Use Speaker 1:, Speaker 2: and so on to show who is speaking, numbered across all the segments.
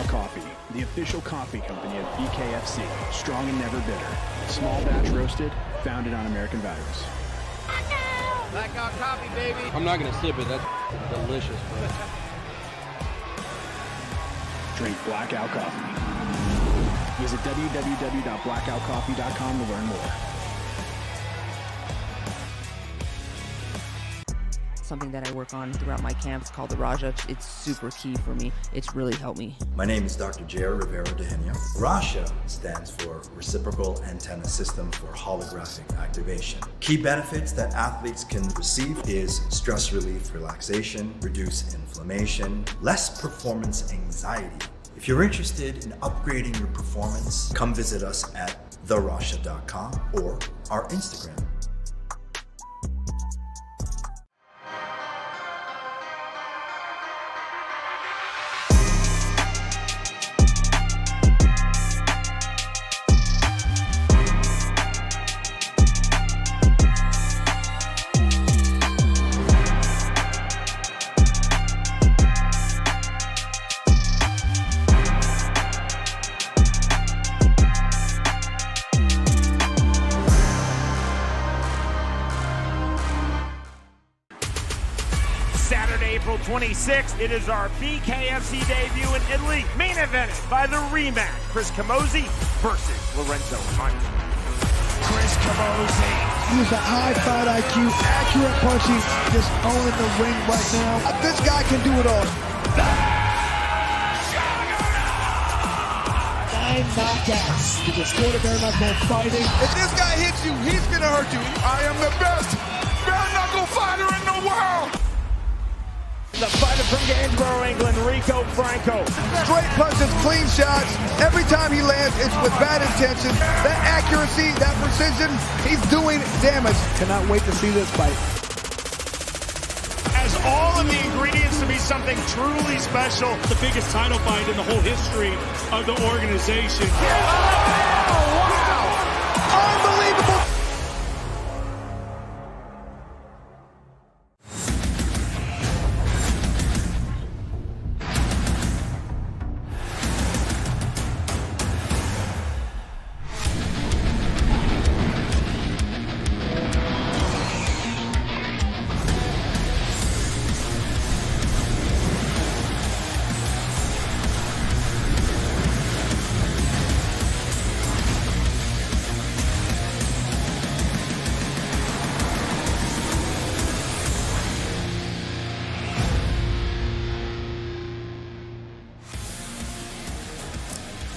Speaker 1: Blackout Coffee, the official coffee company of Bkfc. Strong and never bitter. Small batch roasted, founded on American values.
Speaker 2: Blackout coffee, baby.
Speaker 3: I'm not gonna sip it. That's delicious, bro.
Speaker 1: Drink Blackout Coffee. Visit www.blackoutcoffee.com to learn more.
Speaker 4: Something that I work on throughout my camps called the Raja. It's super key for me. It's really helped me.
Speaker 5: My name is Dr. J.R. Rivera Dehenia. RASHA stands for Reciprocal Antenna System for Holographic Activation. Key benefits that athletes can receive is stress relief, relaxation, reduce inflammation, less performance anxiety. If you're interested in upgrading your performance, come visit us at therasha.com or our Instagram.
Speaker 6: Saturday, April 26th, it is our Bkfc debut in Italy, main evented by the rematch, Chris Camozzi versus Lorenzo.
Speaker 7: Chris Camozzi. He's a high fight IQ, accurate punching, just owning the ring right now. This guy can do it all. 9 knockouts. He just scored a bare knuckle fighting.
Speaker 8: If this guy hits you, he's gonna hurt you. I am the best bare knuckle fighter in the world.
Speaker 6: The fighter from Gainsborough, England, Rico Franco.
Speaker 8: Straight punches, clean shots. Every time he lands, it's with bad intention. That accuracy, that precision, he's doing damage.
Speaker 7: Cannot wait to see this fight.
Speaker 6: Has all of the ingredients to be something truly special.
Speaker 9: The biggest title fight in the whole history of the organization.
Speaker 8: Oh, wow! Unbelievable!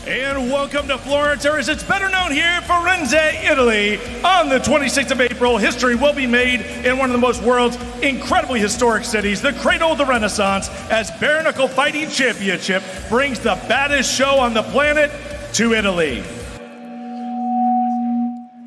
Speaker 9: And welcome to Florence, or as it's better known here, Firenze, Italy. On the 26th of April, history will be made in one of the most world's incredibly historic cities, the cradle of the Renaissance, as Bare Knuckle Fighting Championship brings the baddest show on the planet to Italy.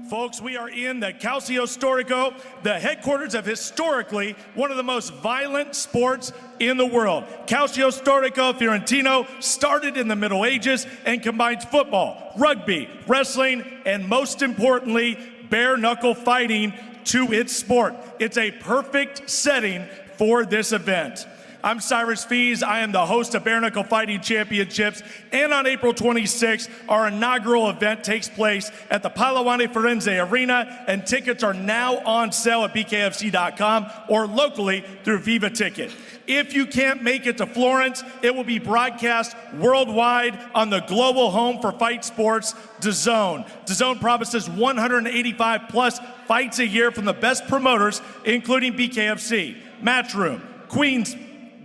Speaker 9: Folks, we are in the Calcio Storico, the headquarters of historically one of the most violent sports in the world. Calcio Storico Fiorentino started in the Middle Ages and combines football, rugby, wrestling, and most importantly, bare knuckle fighting to its sport. It's a perfect setting for this event. I'm Cyrus Fees. I am the host of Bare Knuckle Fighting Championships, and on April 26th, our inaugural event takes place at the Pahlawane Firenze Arena, and tickets are now on sale at bkfc.com or locally through Viva Ticket. If you can't make it to Florence, it will be broadcast worldwide on the global home for fight sports, DAZN. DAZN promises 185 plus fights a year from the best promoters, including Bkfc, Matchroom, Queens,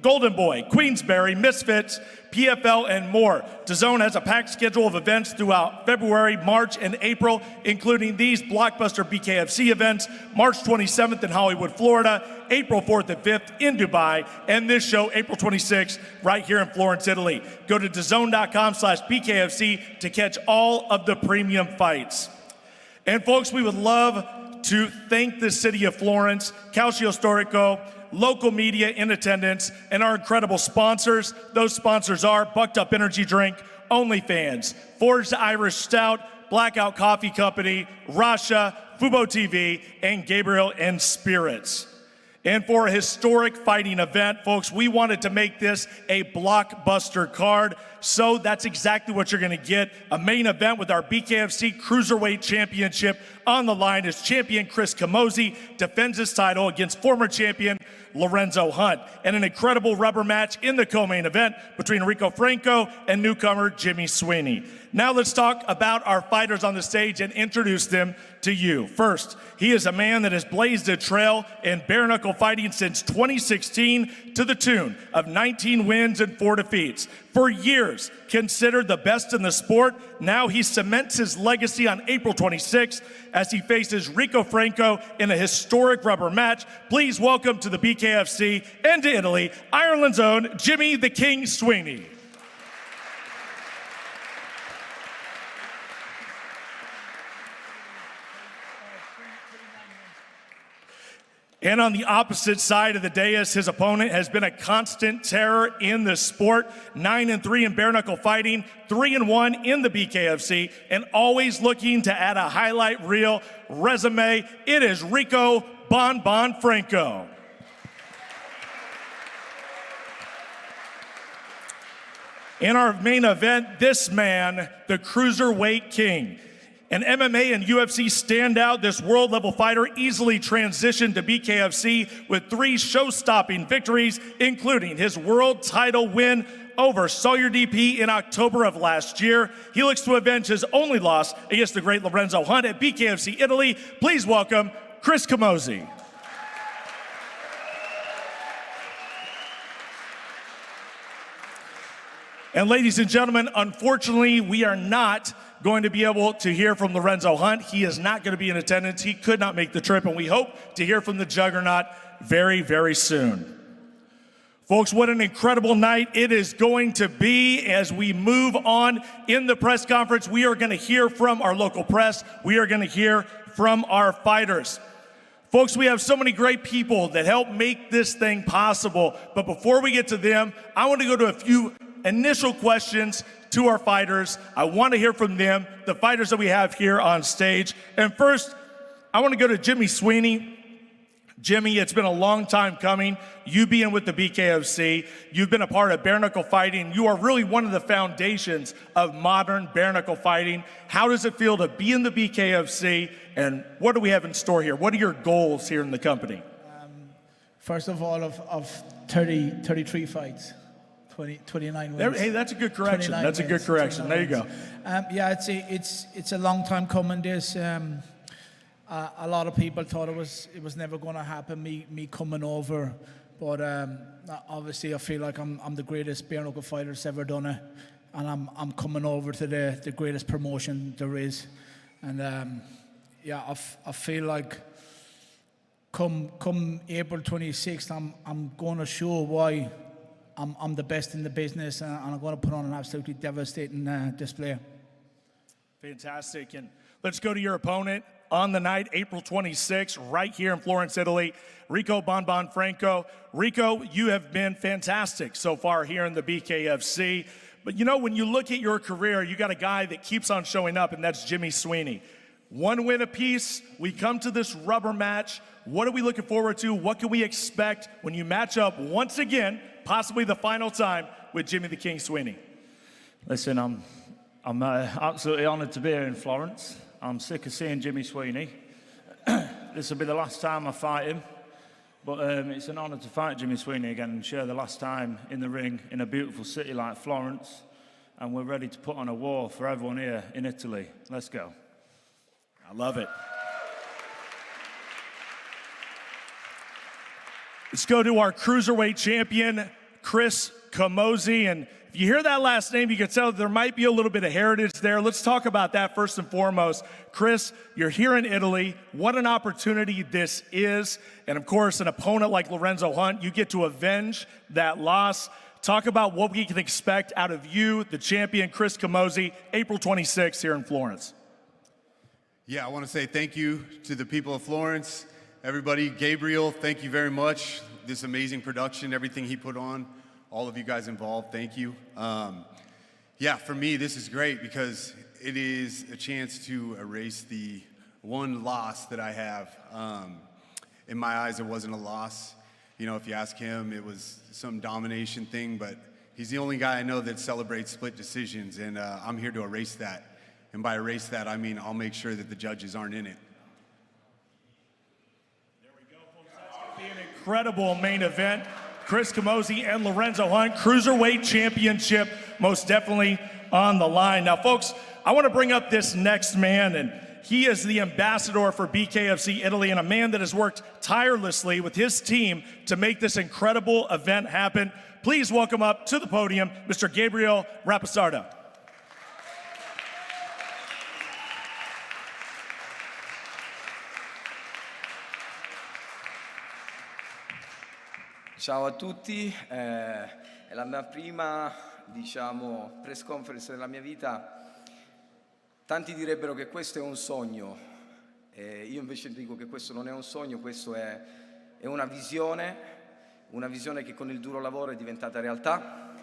Speaker 9: Golden Boy, Queensberry, Misfits, PFL, and more. DAZN has a packed schedule of events throughout February, March, and April, including these blockbuster Bkfc events, March 27th in Hollywood, Florida, April 4th and 5th in Dubai, and this show, April 26th, right here in Florence, Italy. Go to DAZN.com/BKFC to catch all of the premium fights. And folks, we would love to thank the city of Florence, Calcio Storico, local media in attendance, and our incredible sponsors. Those sponsors are Bucked Up Energy Drink, OnlyFans, Forged Irish Stout, Blackout Coffee Company, Rasha, Fubo TV, and Gabriel and Spirits. And for a historic fighting event, folks, we wanted to make this a blockbuster card. So that's exactly what you're going to get. A main event with our BKFC Cruiserweight Championship on the line as champion Chris Camozzi defends his title against former champion Lorenzo Hunt, and an incredible rubber match in the co-main event between Rico Franco and newcomer Jimmy Sweeney. Now let's talk about our fighters on the stage and introduce them to you. First, he is a man that has blazed a trail in bare knuckle fighting since 2016 to the tune of 19 wins and 4 defeats. For years, considered the best in the sport, now he cements his legacy on April 26th as he faces Rico Franco in a historic rubber match. Please welcome to the BKFC and to Italy, Ireland's own Jimmy the King Sweeney. And on the opposite side of the dais, his opponent has been a constant terror in the sport. 9-3 in bare knuckle fighting, 3-1 in the BKFC, and always looking to add a highlight reel resume. It is Rico Bon Franco. In our main event, this man, the Cruiserweight King. An MMA and UFC standout, this world-level fighter easily transitioned to BKFC with 3 show-stopping victories, including his world title win over Sawyer DP in October of last year. He looks to avenge his only loss against the great Lorenzo Hunt at BKFC Italy. Please welcome Chris Camozzi. And ladies and gentlemen, unfortunately, we are not going to be able to hear from Lorenzo Hunt. He is not going to be in attendance. He could not make the trip, and we hope to hear from the Juggernaut very, very soon. Folks, what an incredible night it is going to be as we move on in the press conference. We are going to hear from our local press. We are going to hear from our fighters. Folks, we have so many great people that help make this thing possible. But before we get to them, I want to go to a few initial questions to our fighters. I want to hear from them, the fighters that we have here on stage. And first, I want to go to Jimmy Sweeney. Jimmy, it's been a long time coming. You being with the BKFC, you've been a part of bare knuckle fighting. You are really one of the foundations of modern bare knuckle fighting. How does it feel to be in the BKFC, and what do we have in store here? What are your goals here in the company?
Speaker 10: First of all, of 33 fights. 29 wins.
Speaker 9: Hey, that's a good correction. That's a good correction. There you go.
Speaker 10: Yeah, it's a long time coming. This a lot of people thought it was never going to happen. Me coming over, but obviously I feel like I'm the greatest bare knuckle fighter that's ever done it, and I'm coming over to the greatest promotion there is, and yeah, I feel like come April 26th, I'm going to show why I'm the best in the business, and I'm going to put on an absolutely devastating display.
Speaker 9: Fantastic. And let's go to your opponent on the night, April 26th, right here in Florence, Italy, Rico Bon Franco. Rico, you have been fantastic so far here in the BKFC. But you know, when you look at your career, you got a guy that keeps on showing up, and that's Jimmy Sweeney. 1 win apiece. We come to this rubber match. What are we looking forward to? What can we expect when you match up once again, possibly the final time, with Jimmy the King Sweeney?
Speaker 11: Listen, I'm absolutely honored to be here in Florence. I'm sick of seeing Jimmy Sweeney. This will be the last time I fight him, but it's an honor to fight Jimmy Sweeney again and share the last time in the ring in a beautiful city like Florence, and we're ready to put on a war for everyone here in Italy. Let's go.
Speaker 9: I love it. Let's go to our Cruiserweight champion, Chris Camozzi. And if you hear that last name, you can tell there might be a little bit of heritage there. Let's talk about that first and foremost. Chris, you're here in Italy. What an opportunity this is. And of course, an opponent like Lorenzo Hunt, you get to avenge that loss. Talk about what we can expect out of you, the champion, Chris Camozzi, April 26th here in Florence.
Speaker 12: Yeah, I want to say thank you to the people of Florence. Everybody, Gabriel, thank you very much. This amazing production, everything he put on, all of you guys involved, thank you. Yeah, for me, this is great because it is a chance to erase the one loss that I have. In my eyes, it wasn't a loss. You know, if you ask him, it was some domination thing, but He's the only guy I know that celebrates split decisions, and I'm here to erase that. And by erase that, I mean I'll make sure that the judges aren't in it.
Speaker 9: There we go, folks. That's going to be an incredible main event. Chris Camozzi and Lorenzo Hunt, Cruiserweight Championship, most definitely on the line. Now, folks, I want to bring up this next man, and he is the ambassador for Bkfc Italy, and a man that has worked tirelessly with his team to make this incredible event happen. Please welcome up to the podium, Mr. Gabriel Rapisarda.
Speaker 13: Ciao a tutti, è la mia prima, diciamo, press conference della mia vita. Tanti direbbero che questo è un sogno, io invece dico che questo non è un sogno, questo è una visione che con il duro lavoro è diventata realtà,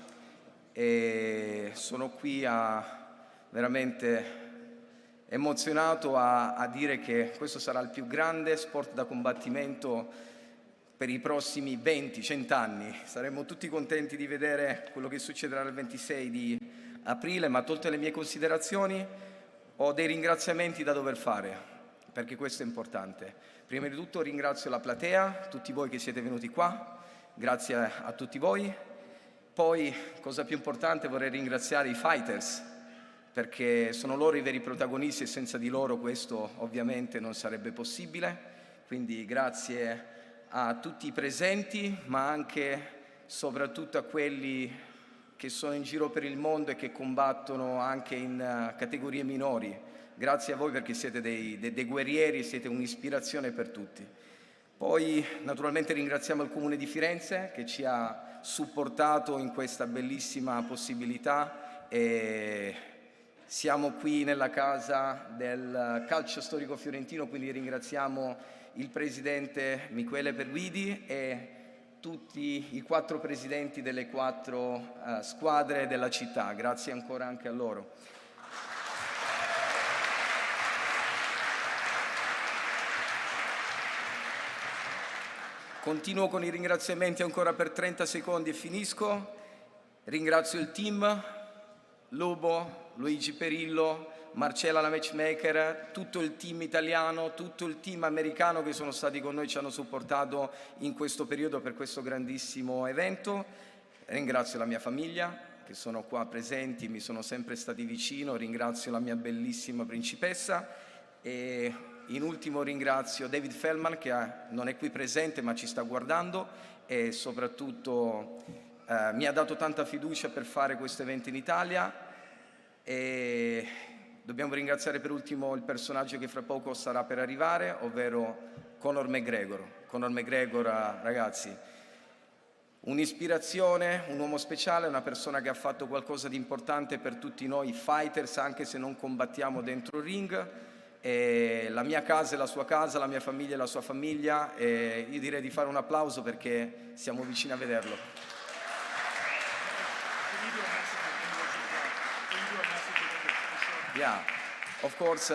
Speaker 13: e sono qui veramente emozionato a dire che questo sarà il più grande sport da combattimento per i prossimi 20-100 anni. Saremo tutti contenti di vedere quello che succederà il 26 di aprile, ma tolte le mie considerazioni ho dei ringraziamenti da dover fare, perché questo è importante. Prima di tutto ringrazio la platea, tutti voi che siete venuti qua, grazie a tutti voi. Poi, cosa più importante, vorrei ringraziare i fighters, perché sono loro i veri protagonisti e senza di loro questo ovviamente non sarebbe possibile. Quindi grazie a tutti i presenti, ma anche soprattutto a quelli che sono in giro per il mondo e che combattono anche in categorie minori. Grazie a voi perché siete dei guerrieri, siete un'ispirazione per tutti. Poi naturalmente ringraziamo il Comune di Firenze che ci ha supportato in questa bellissima possibilità, e siamo qui nella casa del calcio storico fiorentino, quindi ringraziamo il presidente Michele Perguidi e tutti i 4 presidenti delle 4 squadre della città. Grazie ancora anche a loro. Continuo con i ringraziamenti ancora per 30 secondi e finisco. Ringrazio il team, Lubo, Luigi Perillo, Marcella la matchmaker, tutto il team italiano, tutto il team americano che sono stati con noi e ci hanno supportato in questo periodo per questo grandissimo evento. Ringrazio la mia famiglia che sono qua presenti, mi sono sempre stati vicino, ringrazio la mia bellissima principessa e in ultimo ringrazio David Feldman che non è qui presente ma ci sta guardando e soprattutto mi ha dato tanta fiducia per fare questo evento in Italia. E dobbiamo ringraziare per ultimo il personaggio che fra poco sarà per arrivare, ovvero Conor McGregor. Conor McGregor, ragazzi, un'ispirazione, un uomo speciale, una persona che ha fatto qualcosa di importante per tutti noi fighters, anche se non combattiamo dentro il ring. E la mia casa è la sua casa, la mia famiglia è la sua famiglia, e io direi di fare un applauso perché siamo vicini a vederlo. Yeah, of course,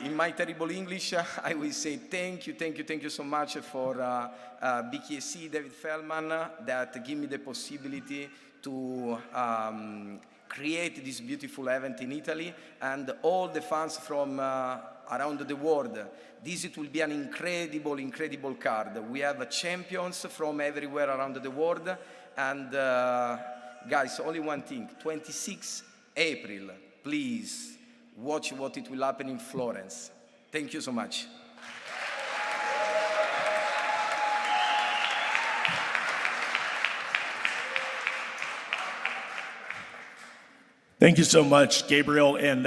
Speaker 13: in my terrible English, I will say thank you so much for Bkfc, David Feldman, that give me the possibility to create this beautiful event in Italy, and all the fans from around the world. This will be an incredible card. We have champions from everywhere around the world, and guys, only one thing, 26 April, please. Watch what it will happen in Florence. Thank you so much.
Speaker 9: Thank you so much, Gabriel. And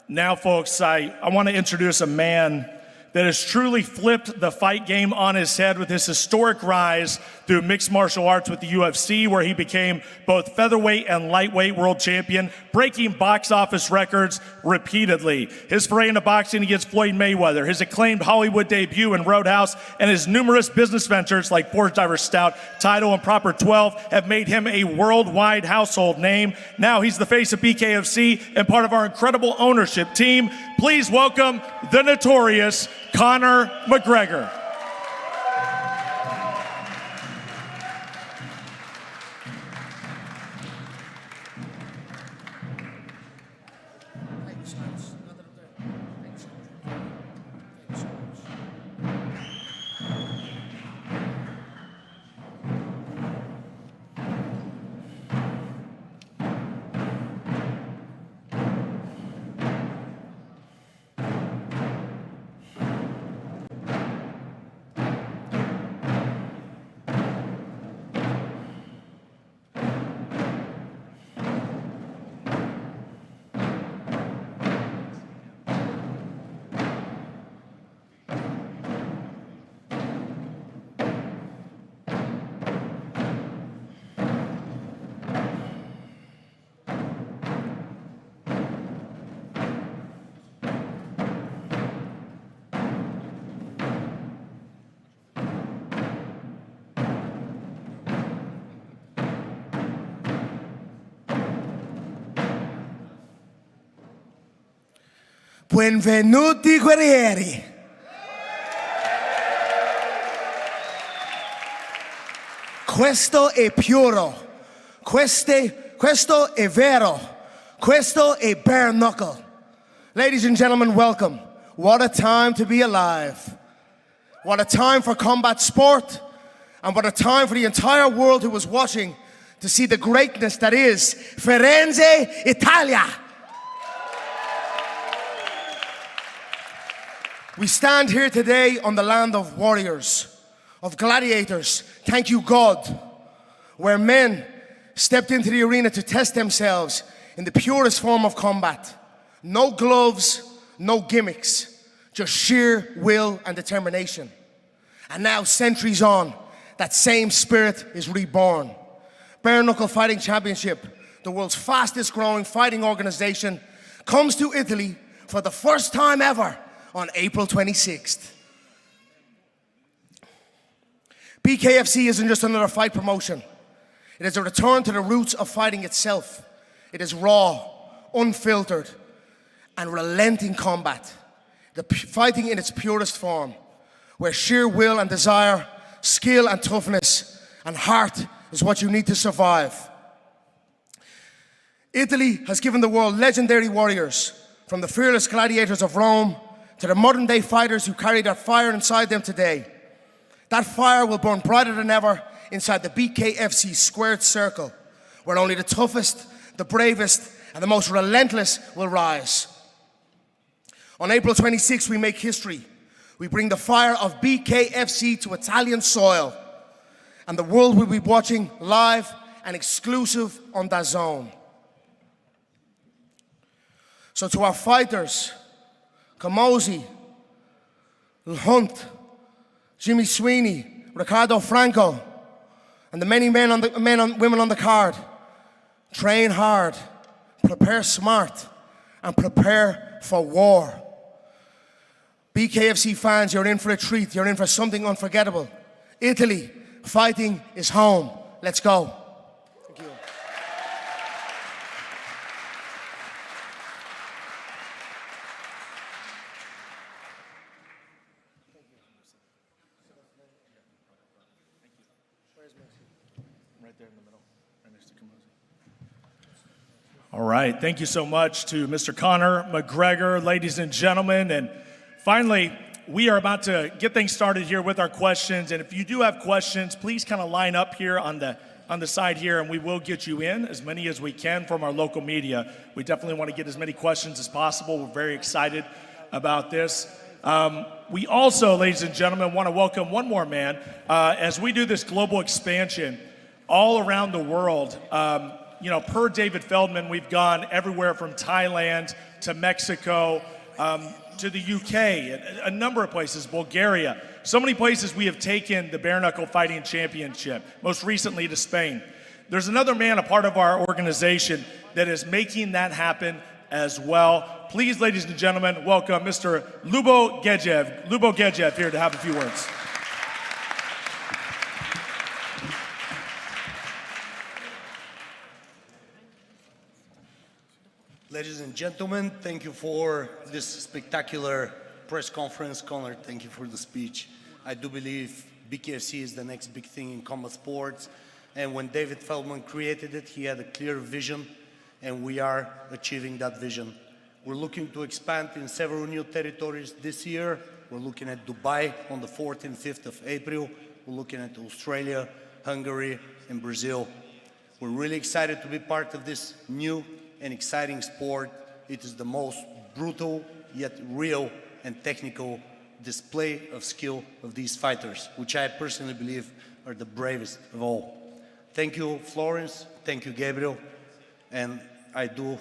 Speaker 9: now, folks, I want to introduce a man that has truly flipped the fight game on his head with his historic rise through mixed martial arts with the UFC, where he became both featherweight and lightweight world champion, breaking box office records repeatedly. His foray into boxing against Floyd Mayweather, his acclaimed Hollywood debut in Roadhouse, and his numerous business ventures like Forge Diver Stout, Title, and Proper 12 have made him a worldwide household name. Now he's the face of Bkfc and part of our incredible ownership team. Please welcome the notorious Conor McGregor.
Speaker 14: Benvenuti guerrieri. Questo è puro. Questo è vero. Questo è bare knuckle. Ladies and gentlemen, welcome. What a time to be alive. What a time for combat sport. And what a time for the entire world who was watching to see the greatness that is Firenze, Italia. We stand here today on the land of warriors, of gladiators, thank you God, where men stepped into the arena to test themselves in the purest form of combat. No gloves, no gimmicks, just sheer will and determination. And now, centuries on, that same spirit is reborn. Bare Knuckle Fighting Championship, the world's fastest growing fighting organization, comes to Italy for the first time ever on April 26th. Bkfc isn't just another fight promotion. It is a return to the roots of fighting itself. It is raw, unfiltered, and relenting combat. The fighting in its purest form, where sheer will and desire, skill and toughness, and heart is what you need to survive. Italy has given the world legendary warriors, from the fearless gladiators of Rome to the modern-day fighters who carry that fire inside them today. That fire will burn brighter than ever inside the Bkfc squared circle, where only the toughest, the bravest, and the most relentless will rise. On April 26th, we make history. We bring the fire of Bkfc to Italian soil, and the world will be watching live and exclusive on DAZN. So to our fighters, Camozzi, Hunt, Jimmy Sweeney, Ricardo Franco, and the many women on the card, train hard, prepare smart, and prepare for war. Bkfc fans, you're in for a treat. You're in for something unforgettable. Italy, fighting is home. Let's go. Thank you.
Speaker 9: Right there in the middle, right next to Camozzi. All right, thank you so much to Mr. Conor McGregor, ladies and gentlemen. And finally, we are about to get things started here with our questions. And if you do have questions, please kind of line up here on the side here, and we will get you in as many as we can from our local media. We definitely want to get as many questions as possible. We're very excited about this. We also, ladies and gentlemen, want to welcome one more man as we do this global expansion all around the world. Per David Feldman, we've gone everywhere from Thailand to Mexico, to the UK, a number of places, Bulgaria. So many places we have taken the Bare Knuckle Fighting Championship, most recently to Spain. There's another man, a part of our organization, that is making that happen as well. Please, ladies and gentlemen, welcome Mr. Lubo Gejev. Lubo Gejev here to have a few words.
Speaker 15: Ladies and gentlemen, thank you for this spectacular press conference. Conor, thank you for the speech. I do believe Bkfc is the next big thing in combat sports. And when David Feldman created it, he had a clear vision, and we are achieving that vision. We're looking to expand in several new territories this year. We're looking at Dubai on the 4th and 5th of April. We're looking at Australia, Hungary, and Brazil. We're really excited to be part of this new and exciting sport. It is the most brutal yet real and technical display of skill of these fighters, which I personally believe are the bravest of all. Thank you, Florence. Thank you, Gabriel. And I do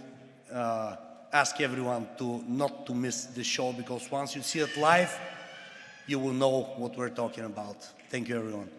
Speaker 15: ask everyone not to miss this show, because once you see it live, you will know what we're talking about. Thank you, everyone.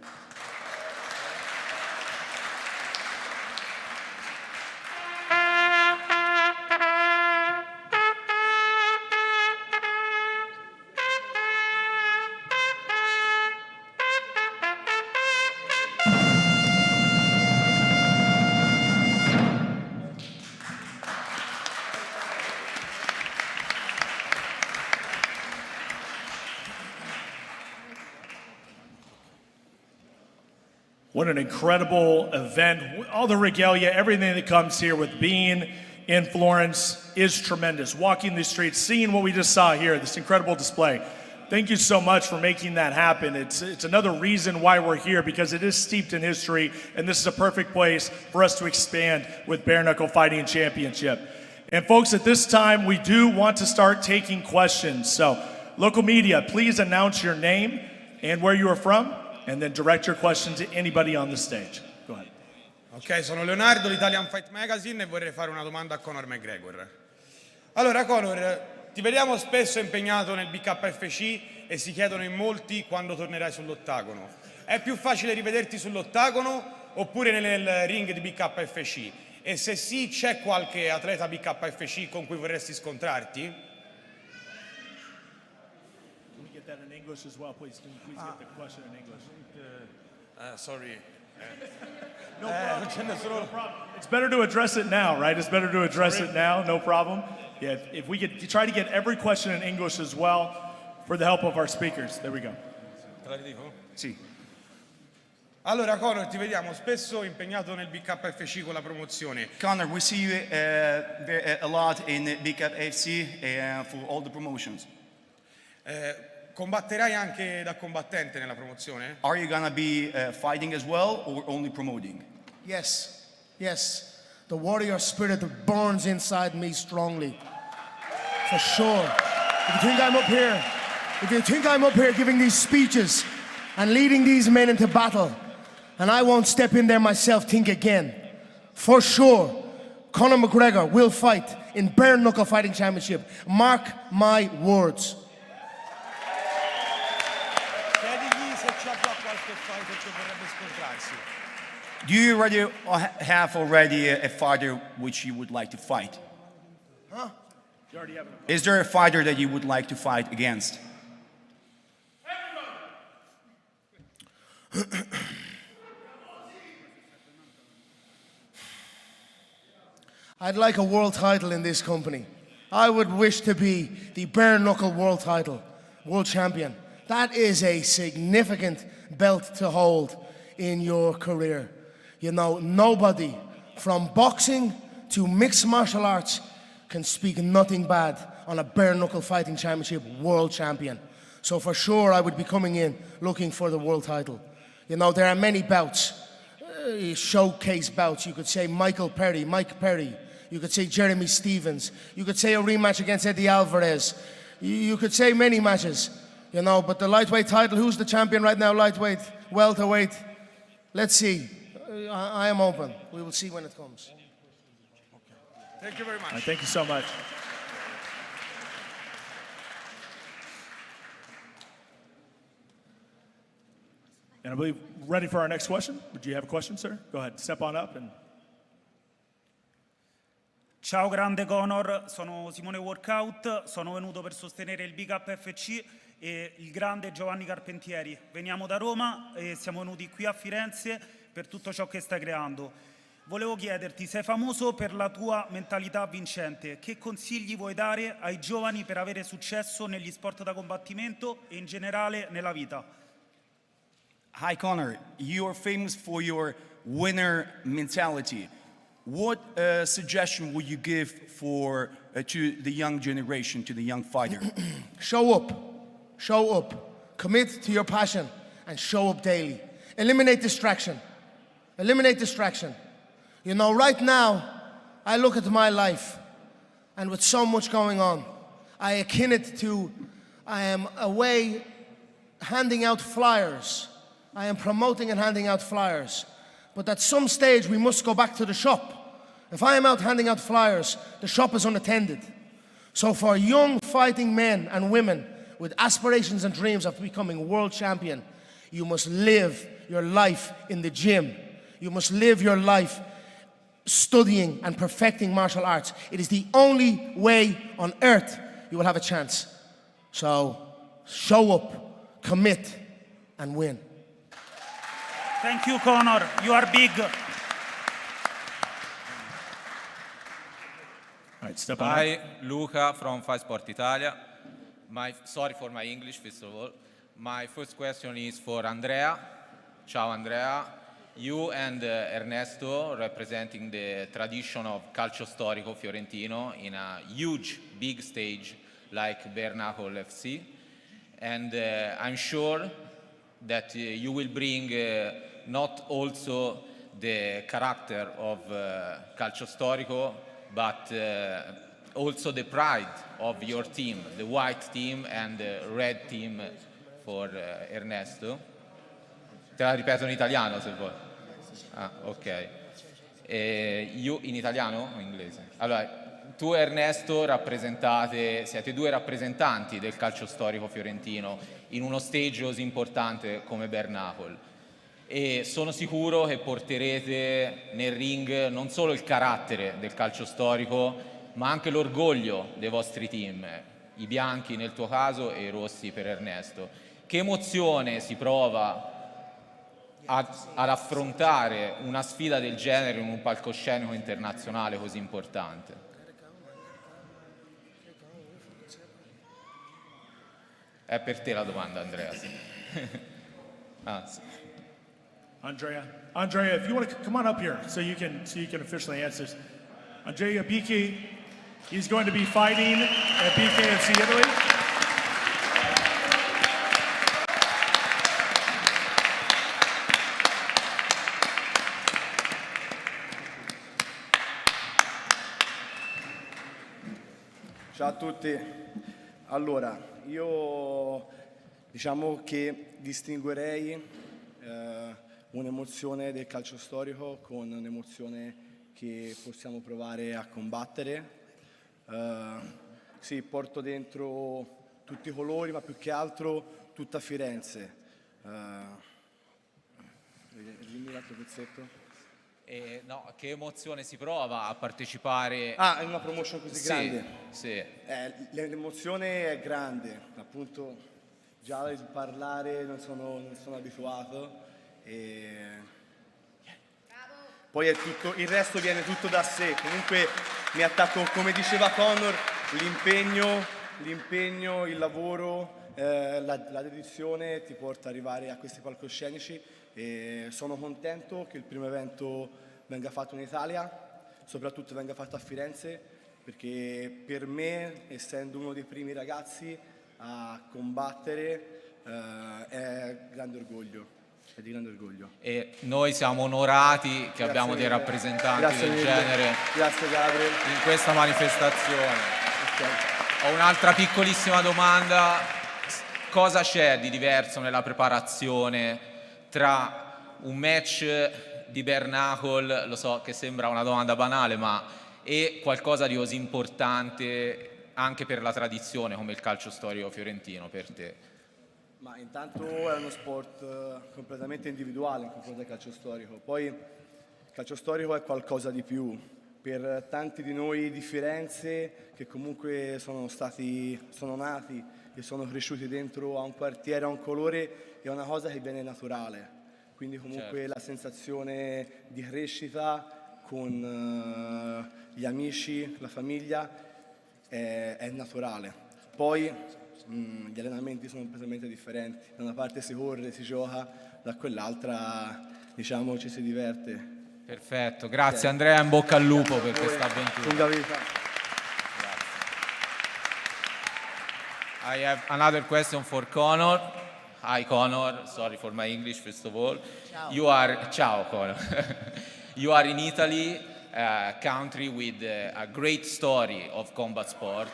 Speaker 9: What an incredible event. All the regalia, everything that comes here with being in Florence is tremendous. Walking the streets, seeing what we just saw here, this incredible display. Thank you so much for making that happen. It's another reason why we're here, because it is steeped in history, and this is a perfect place for us to expand with Bare Knuckle Fighting Championship. And folks, at this time, we do want to start taking questions. So, local media, please announce your name and where you are from, and then direct your question to anybody on the stage. Go ahead.
Speaker 16: Ok, sono Leonardo, l'Italian Fight Magazine, e vorrei fare una domanda a Conor McGregor. Allora, Conor, ti vediamo spesso impegnato nel Bkfc e si chiedono in molti quando tornerai sull'ottagono. È più facile rivederti sull'ottagono oppure nel ring di Bkfc? E se sì, c'è qualche atleta Bkfc con cui vorresti scontrarti?
Speaker 9: Can we get that in English as well, please? Please get the question in English.
Speaker 16: Sorry.
Speaker 9: No problem. It's better to address it now, right? It's better to address it now, no problem. Yeah, if we could try to get every question in English as well for the help of our speakers. There we go.
Speaker 16: Te la ridico?
Speaker 9: Sì.
Speaker 16: Allora, Conor, ti vediamo spesso impegnato nel Bkfc con la promozione.
Speaker 17: Conor, we see you a lot in Bkfc for all the promotions.
Speaker 16: Combatterai anche da combattente nella promozione?
Speaker 17: Are you gonna be fighting as well, or only promoting?
Speaker 14: Yes, yes. The warrior spirit that burns inside me strongly. For sure. If you think I'm up here giving these speeches and leading these men into battle, and I won't step in there myself, think again. For sure, Conor McGregor will fight in Bare Knuckle Fighting Championship. Mark my words.
Speaker 17: Do you already have a fighter which you would like to fight?
Speaker 14: Huh?
Speaker 17: Is there a fighter that you would like to fight against?
Speaker 14: I'd like a world title in this company. I would wish to be the Bare Knuckle world title, world champion. That is a significant belt to hold in your career. You know, nobody from boxing to mixed martial arts can speak nothing bad on a Bare Knuckle Fighting Championship world champion. So for sure I would be coming in looking for the world title. You know, there are many bouts, showcase bouts. You could say Mike Perry. You could say Jeremy Stevens. You could say a rematch against Eddie Alvarez. You could say many matches, you know, but the lightweight title, who's the champion right now? Lightweight, welterweight. Let's see. I am open. We will see when it comes.
Speaker 16: Thank you very much.
Speaker 9: Thank you so much. And I believe ready for our next question. Would you have a question, sir? Go ahead, step on up. And
Speaker 18: Ciao grande Conor, sono Simone Workout, sono venuto per sostenere il Bkfc e il grande Giovanni Carpentieri. Veniamo da Roma e siamo venuti qui a Firenze per tutto ciò che stai creando. Volevo chiederti, sei famoso per la tua mentalità vincente, che consigli vuoi dare ai giovani per avere successo negli sport da combattimento e in generale nella vita?
Speaker 17: Hi Conor, you are famous for your winner mentality. What suggestion would you give to the young generation, to the young fighter?
Speaker 14: Show up, commit to your passion and show up daily. Eliminate distraction. You know, right now, I look at my life and with so much going on, I akin it to, I am away handing out flyers. I am promoting and handing out flyers. But at some stage, we must go back to the shop. If I am out handing out flyers, the shop is unattended. So for young fighting men and women with aspirations and dreams of becoming world champion, you must live your life in the gym. You must live your life studying and perfecting martial arts. It is the only way on earth you will have a chance. So show up, commit, and win.
Speaker 18: Thank you, Conor. You are big.
Speaker 9: All right, step on.
Speaker 19: Hi, Luca from Fight Sport Italia. Sorry for my English, first of all. My first question is for Andrea. Ciao, Andrea. You and Ernesto representing the tradition of calcio storico fiorentino in a huge, big stage like Bernacol FC. And I'm sure that you will bring not also the character of calcio storico, but also the pride of your team, the white team and the red team for Ernesto. Te la ripeto in italiano se vuoi. Ah, ok. Io in italiano o in inglese? Allora, tu e Ernesto siete due rappresentanti del calcio storico fiorentino in uno stage così importante come Bernacol. E sono sicuro che porterete nel ring non solo il carattere del calcio storico, ma anche l'orgoglio dei vostri team, i bianchi nel tuo caso e i rossi per Ernesto. Che emozione si prova ad affrontare una sfida del genere in un palcoscenico internazionale così importante? È per te la domanda, Andrea. Sì. Sì.
Speaker 9: Andrea, if you want to come on up here so you can officially answer this. Andrea BK, he's going to be fighting at Bkfc Italy.
Speaker 14: Ciao a tutti. Allora, io diciamo che distinguerei un'emozione del calcio storico con un'emozione che possiamo provare a combattere. Sì, porto dentro tutti i colori, ma più che altro tutta Firenze. Dimmi l'altro pezzetto.
Speaker 19: No, che emozione si prova a partecipare
Speaker 14: in una promotion così grande?
Speaker 19: Sì.
Speaker 14: L'emozione è grande, appunto già di parlare non sono abituato e poi è tutto, il resto viene tutto da sé. Comunque mi attacco, come diceva Conor, l'impegno, il lavoro, la dedizione ti porta ad arrivare a questi palcoscenici e sono contento che il primo evento venga fatto in Italia, soprattutto venga fatto a Firenze, perché per me, essendo uno dei primi ragazzi a combattere, è grande orgoglio. È di grande orgoglio.
Speaker 19: E noi siamo onorati che abbiamo dei rappresentanti del genere in questa manifestazione. Ho un'altra piccolissima domanda. Cosa c'è di diverso nella preparazione tra un match di Bernacol, lo so che sembra una domanda banale, e qualcosa di così importante anche per la tradizione come il calcio storico fiorentino per te?
Speaker 14: Ma intanto è uno sport completamente individuale in confronto al calcio storico. Poi il calcio storico è qualcosa di più. Per tanti di noi di Firenze che comunque sono nati e sono cresciuti dentro a un quartiere, a un colore, è una cosa che viene naturale. Quindi comunque la sensazione di crescita con gli amici, la famiglia è naturale. Poi gli allenamenti sono completamente differenti. Da una parte si corre, si gioca, da quell'altra diciamo ci si diverte.
Speaker 19: Perfetto, grazie Andrea, in bocca al lupo per questa avventura.
Speaker 14: Lunga vita.
Speaker 19: I have another question for Conor. Hi Conor, sorry for my English first of all.
Speaker 14: Ciao.
Speaker 19: Ciao Conor. You are in Italy, a country with a great story of combat sport,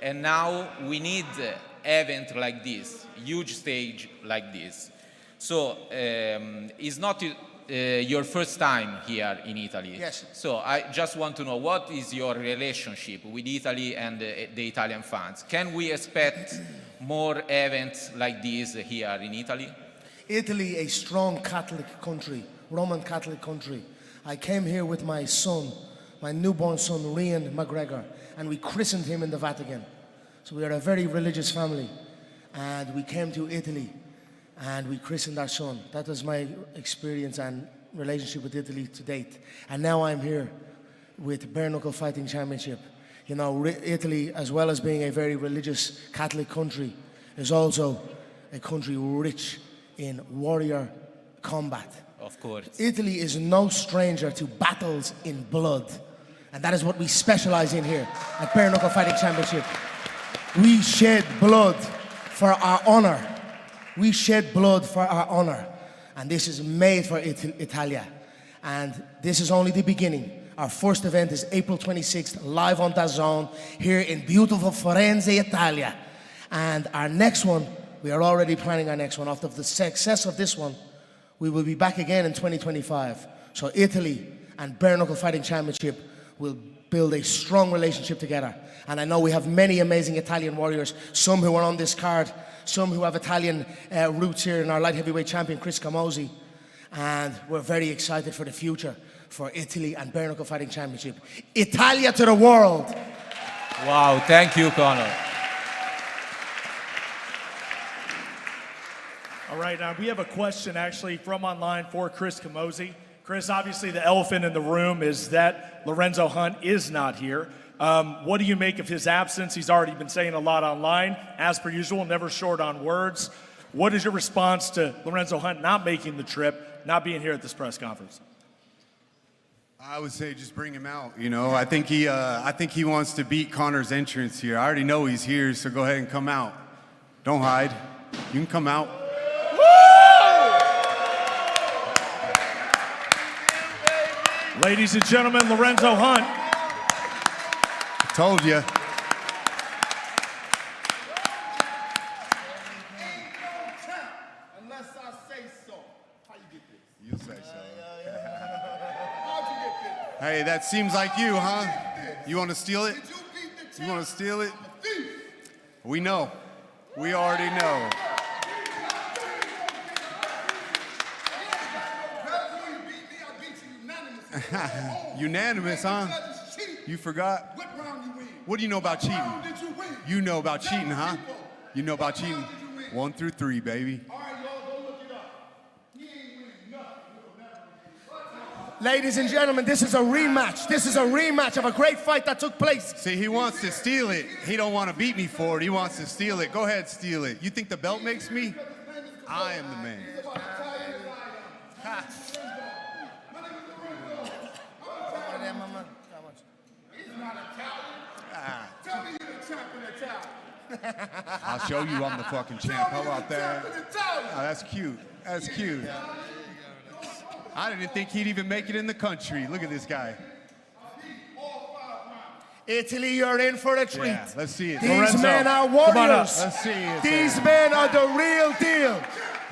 Speaker 19: and now we need event like this, huge stage like this. So it's not your first time here in Italy.
Speaker 14: Yes.
Speaker 19: So I just want to know, what is your relationship with Italy and the Italian fans? Can we expect more events like this here in Italy?
Speaker 14: Italy, a strong Catholic country, Roman Catholic country. I came here with my son, my newborn son, McGregor, and we christened him in the Vatican. So we are a very religious family, and we came to Italy and we christened our son. That was my experience and relationship with Italy to date. And now I'm here with Bare Knuckle Fighting Championship. You know, Italy, as well as being a very religious Catholic country, is also a country rich in warrior combat.
Speaker 19: Of course.
Speaker 14: Italy is no stranger to battles in blood. And that is what we specialize in here at Bare Knuckle Fighting Championship. We shed blood for our honor. We shed blood for our honor. And this is made for Italia. And this is only the beginning. Our first event is April 26th, live on DAZN, here in beautiful Firenze, Italia. And our next one, we are already planning our next one. After the success of this one, we will be back again in 2025. So Italy and Bare Knuckle Fighting Championship will build a strong relationship together. And I know we have many amazing Italian warriors, some who are on this card, some who have Italian roots here in our light heavyweight champion, Chris Camozzi. And we're very excited for the future for Italy and Bare Knuckle Fighting Championship. Italia to the world.
Speaker 19: Wow, thank you, Conor.
Speaker 9: All right, now we have a question actually from online for Chris Camozzi. Chris, obviously the elephant in the room is that Lorenzo Hunt is not here. What do you make of his absence? He's already been saying a lot online, as per usual, never short on words. What is your response to Lorenzo Hunt not making the trip, not being here at this press conference?
Speaker 12: I would say just bring him out. You know, I think he wants to beat Conor's entrance here. I already know he's here, so go ahead and come out. Don't hide. You can come out.
Speaker 9: Ladies and gentlemen, Lorenzo Hunt.
Speaker 12: I told you.
Speaker 14: Unless I say so. How you get this?
Speaker 12: You say so. Hey, that seems like you, huh? You want to steal it? You want to steal it? We know. We already know. Unanimous, huh? You forgot? What do you know about cheating? You know about cheating, huh? You know about cheating? 1 through 3, baby.
Speaker 14: Ladies and gentlemen, this is a rematch. This is a rematch of a great fight that took place.
Speaker 12: See, he wants to steal it. He don't want to beat me for it. He wants to steal it. Go ahead, steal it. You think the belt makes me? I am the man. I'll show you I'm the fucking champ. How about that? Oh, that's cute. That's cute. I didn't think he'd even make it in the country. Look at this guy.
Speaker 14: Italy, you're in for a treat.
Speaker 12: Yeah, let's see it.
Speaker 14: These
Speaker 9: Lorenzo,
Speaker 14: men are
Speaker 9: come on up.
Speaker 14: warriors.
Speaker 12: Let's see it.
Speaker 14: These men are the real deal.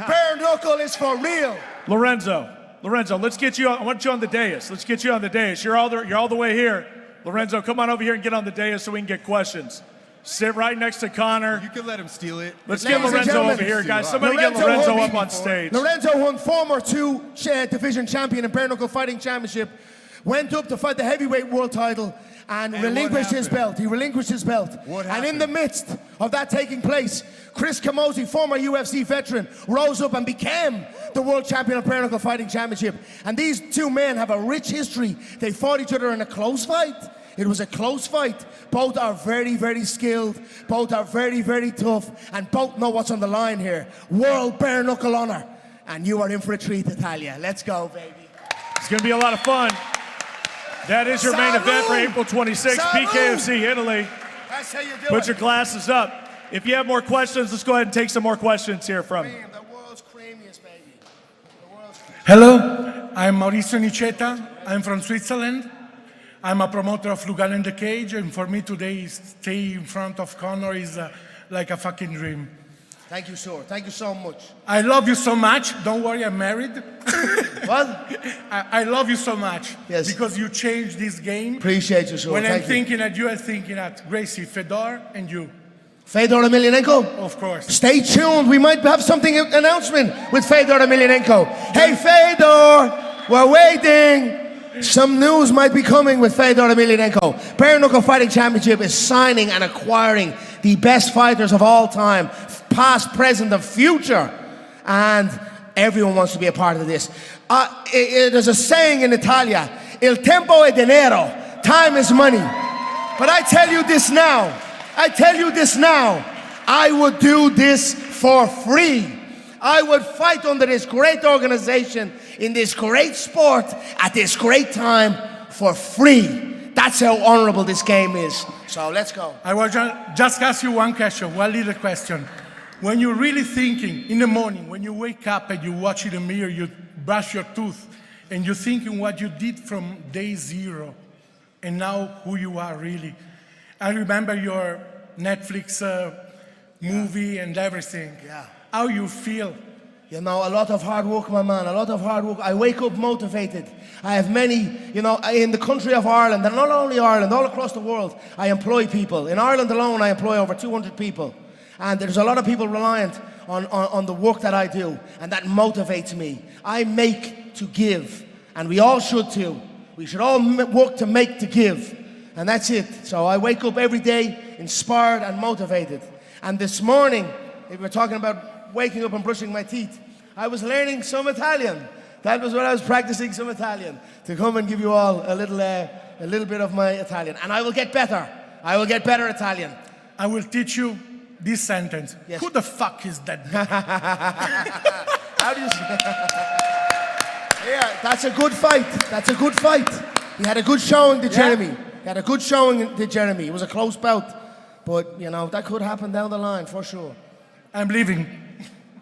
Speaker 14: Bare Knuckle is for real.
Speaker 9: Lorenzo, let's get you on. I want you on the dais. Let's get you on the dais. You're all the way here. Lorenzo, come on over here and get on the dais so we can get questions. Sit right next to Conor.
Speaker 12: You can let him steal it.
Speaker 9: Let's get Lorenzo over here, guys. Somebody get Lorenzo up on stage.
Speaker 14: Lorenzo Hunt, former 2-division champion in Bare Knuckle Fighting Championship, went up to fight the heavyweight world title and relinquished his belt. He relinquished his belt. And in the midst of that taking place, Chris Camozzi, former UFC veteran, rose up and became the world champion of Bare Knuckle Fighting Championship. And these two men have a rich history. They fought each other in a close fight. It was a close fight. Both are very, very skilled. Both are very, very tough. And both know what's on the line here. World Bare Knuckle honor. And you are in for a treat, Italia. Let's go, baby.
Speaker 9: It's going to be a lot of fun. That is your main event for April 26th, Bkfc, Italy.
Speaker 14: That's how you do
Speaker 9: Put
Speaker 14: it.
Speaker 9: your glasses up. If you have more questions, let's go ahead and take some more questions here from you.
Speaker 14: The world's creamiest, baby. The world's
Speaker 20: Hello, I'm Mauricio Niceta. I'm from Switzerland. I'm a promoter of Lugano in the Cage, and for me today, stay in front of Conor is like a fucking dream.
Speaker 14: Thank you, sir. Thank you so much.
Speaker 20: I love you so much. Don't worry, I'm married.
Speaker 14: What?
Speaker 20: I love you so much.
Speaker 14: Yes.
Speaker 20: Because you changed this game.
Speaker 14: Appreciate you, sir.
Speaker 20: When I'm
Speaker 14: Thank you.
Speaker 20: thinking at you, I'm thinking at Gracie, Fedor, and you.
Speaker 14: Fedor Emelianenko?
Speaker 20: Of course.
Speaker 14: Stay tuned. We might have something, announcement with Fedor Emelianenko. Hey, Fedor, we're waiting. Some news might be coming with Fedor Emelianenko. Bare Knuckle Fighting Championship is signing and acquiring the best fighters of all time, past, present, and future. And everyone wants to be a part of this. There's a saying in Italia, il tempo è denaro, time is money. But I tell you this now, I would do this for free. I would fight under this great organization in this great sport at this great time for free. That's how honorable this game is. So let's go.
Speaker 20: I will just ask you one question, one little question. When you're really thinking in the morning, when you wake up and you watch in the mirror, you brush your tooth, and you're thinking what you did from day zero, and now who you are really. I remember your Netflix movie and everything.
Speaker 14: Yeah.
Speaker 20: How you feel?
Speaker 14: You know, a lot of hard work, my man, a lot of hard work. I wake up motivated. I have many, you know, in the country of Ireland, and not only Ireland, all across the world, I employ people. In Ireland alone, I employ over 200 people. And there's a lot of people reliant on the work that I do, and that motivates me. I make to give, and we all should too. We should all work to make to give, and that's it. So I wake up every day inspired and motivated. And this morning, we were talking about waking up and brushing my teeth. I was learning some Italian. That was when I was practicing some Italian, to come and give you all a little bit of my Italian. And I will get better. I will get better Italian.
Speaker 20: I will teach you this sentence.
Speaker 14: Yes.
Speaker 20: Who the fuck is that?
Speaker 14: How do you say? Yeah, that's a good fight. That's a good fight. He had a good showing to Jeremy. He had a good showing to Jeremy. It was a close bout. But, you know, that could happen down the line, for sure.
Speaker 20: I'm leaving.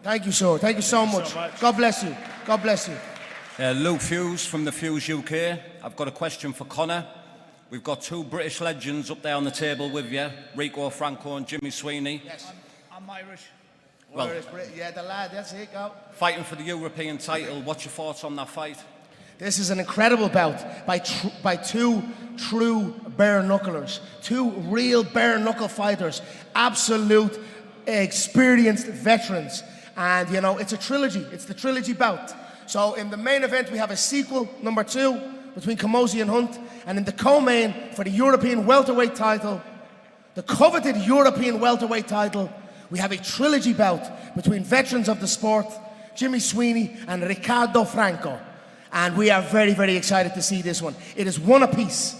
Speaker 14: Thank you, sir. Thank you so much. God bless you. God bless you.
Speaker 21: Luke Fuse from the Fuse UK. I've got a question for Conor. We've got two British legends up there on the table with you, Rico Franco and Jimmy Sweeney.
Speaker 14: Yes.
Speaker 10: I'm Irish.
Speaker 21: Well,
Speaker 14: yeah, the lad, that's it, go.
Speaker 21: Fighting for the European title. What's your thoughts on that fight?
Speaker 14: This is an incredible bout by two true bare-knucklers, two real bare-knuckle fighters, absolute experienced veterans. And, you know, it's a trilogy. It's the trilogy bout. So in the main event, we have a sequel, number 2, between Camozzi and Hunt. And in the co-main for the European welterweight title, the coveted European welterweight title, we have a trilogy bout between veterans of the sport, Jimmy Sweeney and Ricardo Franco. And we are very, very excited to see this one. It is one apiece.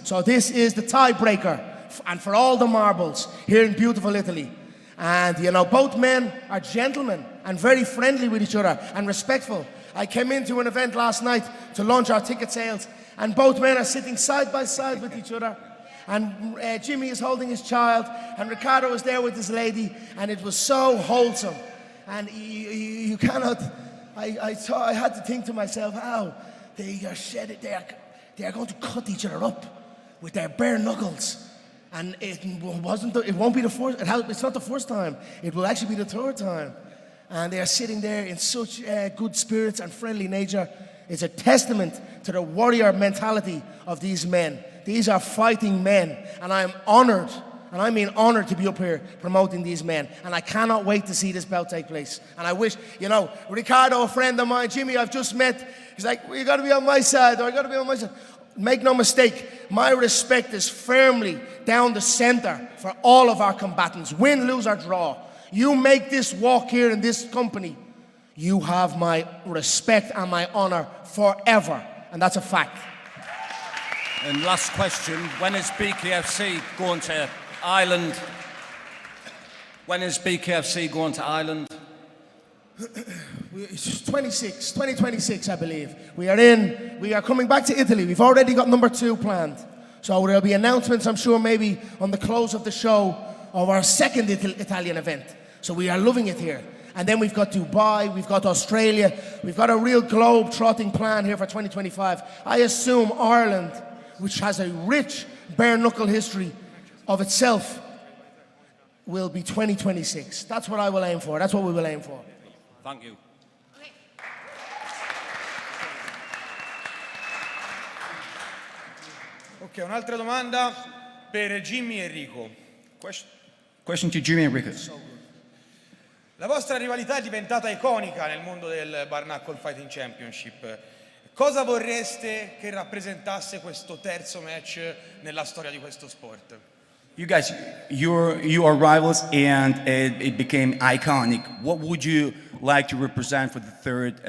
Speaker 14: So this is the tiebreaker, and for all the marbles here in beautiful Italy. And, you know, both men are gentlemen and very friendly with each other and respectful. I came into an event last night to launch our ticket sales, and both men are sitting side by side with each other. And Jimmy is holding his child, and Ricardo is there with his lady, and it was so wholesome. And you cannot, I had to think to myself, how they are going to cut each other up with their bare knuckles. And it won't be the first, it's not the first time. It will actually be the third time. And they are sitting there in such good spirits and friendly nature. It's a testament to the warrior mentality of these men. These are fighting men, and I am honored, and I mean honored, to be up here promoting these men. And I cannot wait to see this bout take place. And I wish, you know, Ricardo, a friend of mine, Jimmy, I've just met, he's like, well, you got to be on my side, or you got to be on my side. Make no mistake, my respect is firmly down the center for all of our combatants, win, lose, or draw. You make this walk here in this company, you have my respect and my honor forever. And that's a fact.
Speaker 21: And last question, when is Bkfc going to Ireland? When is Bkfc going to Ireland?
Speaker 14: It's 2026, I believe. We are coming back to Italy. We've already got number 2 planned. So there'll be announcements, I'm sure, maybe on the close of the show of our second Italian event. So we are loving it here. And then we've got Dubai, we've got Australia, we've got a real globe-trotting plan here for 2025. I assume Ireland, which has a rich bare-knuckle history of itself, will be 2026. That's what I will aim for. That's what we will aim for.
Speaker 21: Thank you.
Speaker 16: Ok, un'altra domanda per Jimmy e Rico.
Speaker 17: Question to Jimmy and Rico.
Speaker 16: La vostra rivalità è diventata iconica nel mondo del Bare Knuckle Fighting Championship. Cosa vorreste che rappresentasse questo terzo match nella storia di questo sport?
Speaker 17: You guys, you are rivals, and it became iconic. What would you like to represent for the third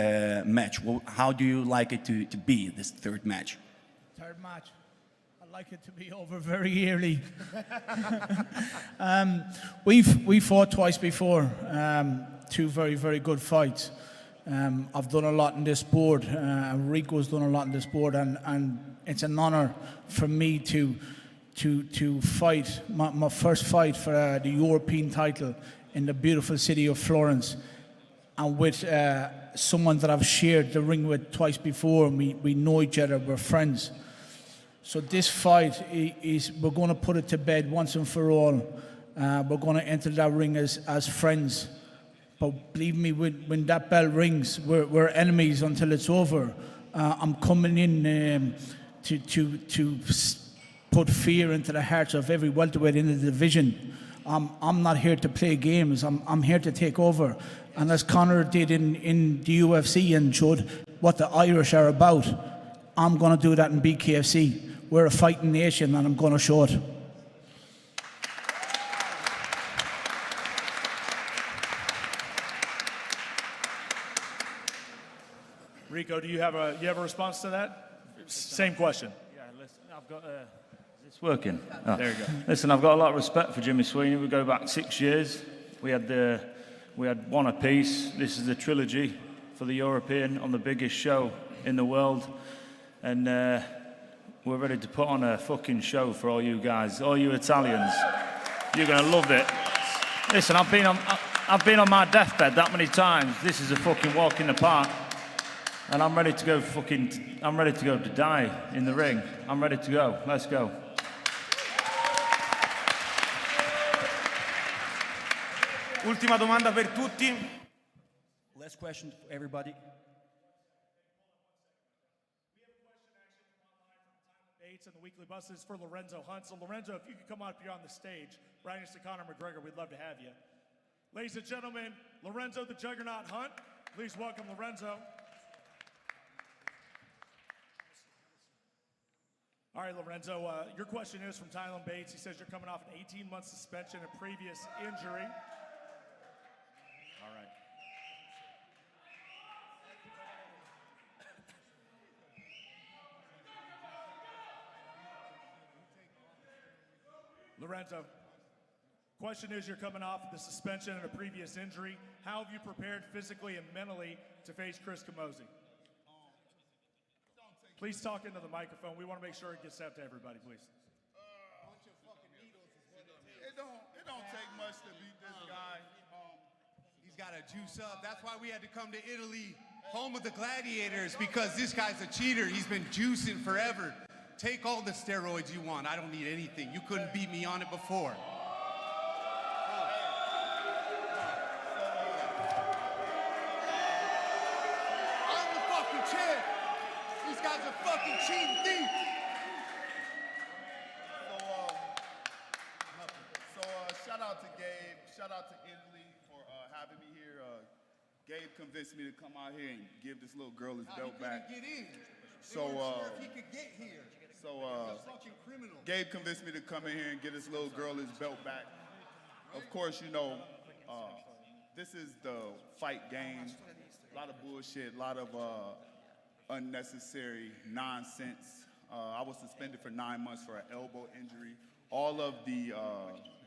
Speaker 17: match? How do you like it to be, this third match?
Speaker 10: Third match. I'd like it to be over very early. We fought twice before. two very, very good fights. I've done a lot in this sport. Rico's done a lot in this sport, and it's an honor for me to fight my first fight for the European title in the beautiful city of Florence, and with someone that I've shared the ring with twice before. We know each other, we're friends. So this fight we're going to put it to bed once and for all. We're going to enter that ring as friends. But believe me, when that bell rings, we're enemies until it's over. I'm coming in to put fear into the hearts of every welterweight in the division. I'm not here to play games. I'm here to take over. And as Conor did in the UFC and showed what the Irish are about, I'm going to do that in Bkfc. We're a fighting nation, and I'm going to show it.
Speaker 9: Rico, do you have a response to that? Same question.
Speaker 11: Yeah, listen, I've got. Is this working? Oh.
Speaker 9: There you go.
Speaker 11: Listen, I've got a lot of respect for Jimmy Sweeney. We go back 6 years. We had one apiece. This is a trilogy for the European on the biggest show in the world, and we're ready to put on a fucking show for all you guys, all you Italians. You're gonna love it. Listen, I've been on my deathbed that many times. This is a fucking walk in the park. And I'm ready to go to die in the ring. I'm ready to go. Let's go.
Speaker 16: Ultima domanda per tutti.
Speaker 21: Last question for everybody.
Speaker 9: Bates and the weekly buses for Lorenzo Hunt. So Lorenzo, if you could come up here on the stage, right next to Conor McGregor, we'd love to have you. Ladies and gentlemen, Lorenzo the Juggernaut Hunt. Please welcome Lorenzo. All right, Lorenzo, your question is from Tylen Bates. He says you're coming off an 18-month suspension and previous injury. All right. Lorenzo, question is you're coming off the suspension and a previous injury. How have you prepared physically and mentally to face Chris Camozzi? Please talk into the microphone. We want to make sure it gets out to everybody, please.
Speaker 2: It don't take much to beat this guy. He's got to juice up. That's why we had to come to Italy, home of the gladiators, because this guy's a cheater. He's been juicing forever. Take all the steroids you want. I don't need anything. You couldn't beat me on it before. I'm the fucking champ. These guys are fucking cheating thief.
Speaker 22: So shout out to Gabe. Shout out to Italy for having me here. Gabe convinced me to come out here and give this little girl his belt back.
Speaker 2: Get in.
Speaker 22: So
Speaker 2: sure if he could get here.
Speaker 22: Fucking criminal. Gabe convinced me to come in here and get this little girl his belt back. Of course, you know, this is the fight game. A lot of bullshit, a lot of unnecessary nonsense. I was suspended for 9 months for an elbow injury. All of the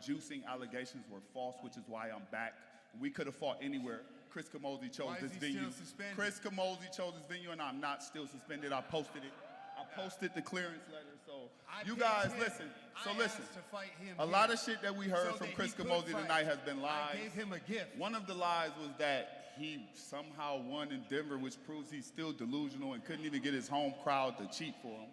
Speaker 22: juicing allegations were false, which is why I'm back. We could have fought anywhere. Chris Camozzi chose this venue. Chris Camozzi chose this venue, and I'm not still suspended. I posted it. I posted the clearance letter. So you guys, listen. A lot of shit that we heard from Chris Camozzi tonight has been lies.
Speaker 2: I gave him a gift.
Speaker 22: One of the lies was that he somehow won in Denver, which proves he's still delusional and couldn't even get his home crowd to cheat for him.